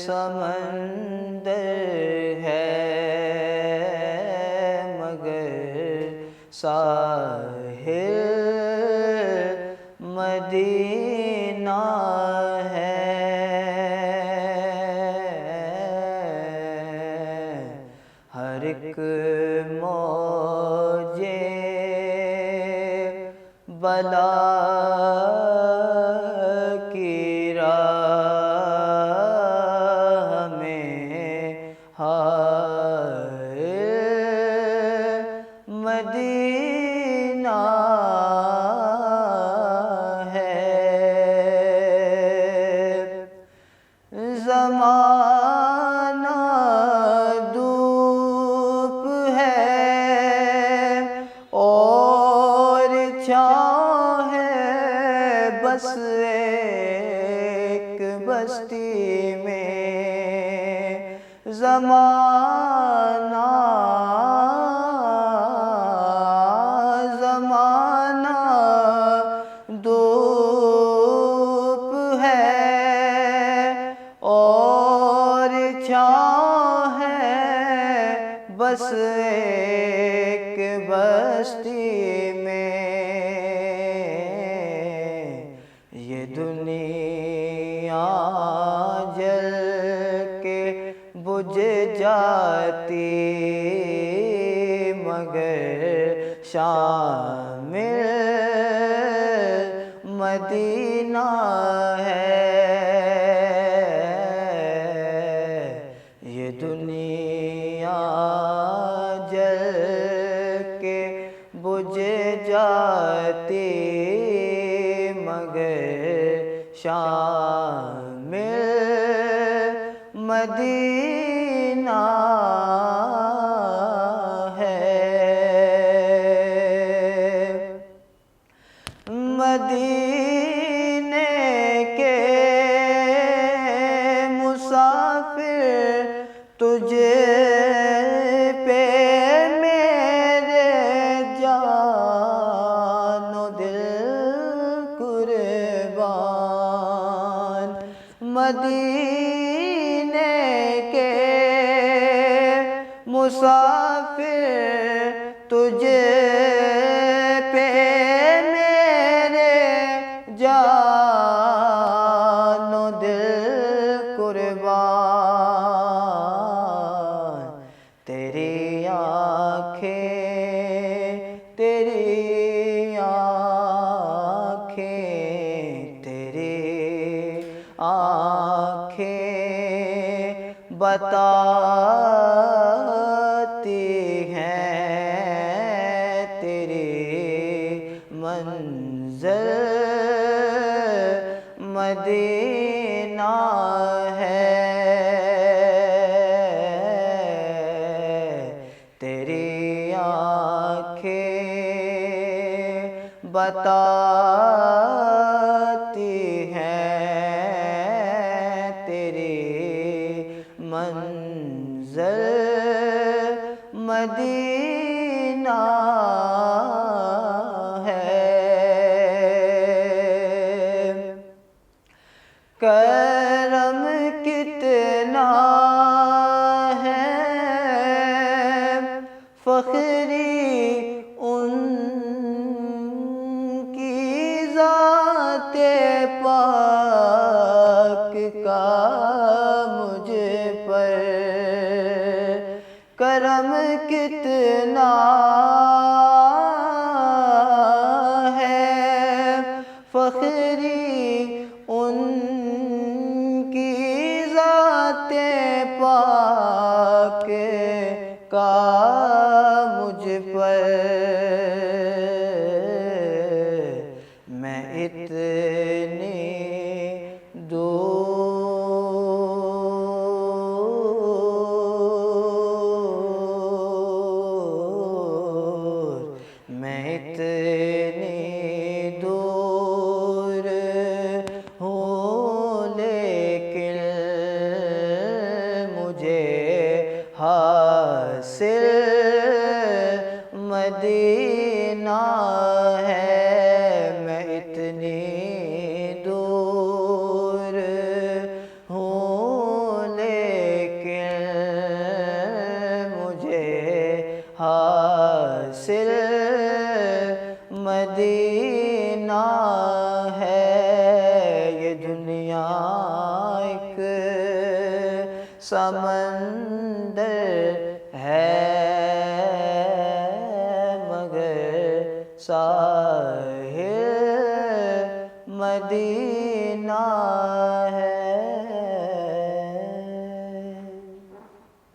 سمندر ہے مگر ساحل مدینہ ہے، ہر ایک موج بلا کی راہ میں ہائے مدینہ ہے، زمانہ دھوپ ہے اور چھاؤں ہے، بس ایک بستی میں زمانہ دھوپ ہے اور چھاؤں ہے، بس ایک بستی میں، یہ دنیا جل کے بجھ جاتی مگر شامل مدینہ ہے، یہ دنیا جل کے بجھ جاتی مگر شامل مدینہ ہے، مدینے کے مسافر تجھے پہ میرے جان و دل قربان، مدینے کے مسافر تجھے پہ میرے جان و دل قربان، تیری آنکھیں تیری آنکھیں تیری آنکھیں بتاتی ہیں تیری منزل مدینہ ہے، تیری آنکھیں بتاتی ہیں تیری منزل مدینہ ہے، کرم کتنا ہے فخری ان کی ذات پاک کا مجھ پر، کرم کتنا ہے فخری ان کی ذات پاک کا مجھ پر، میں اتنی میں اتنی دور ہوں لیکن مجھے حاصل مدینہ ہے، میں اتنی دنیا ایک سمندر ہے مگر ساحل مدینہ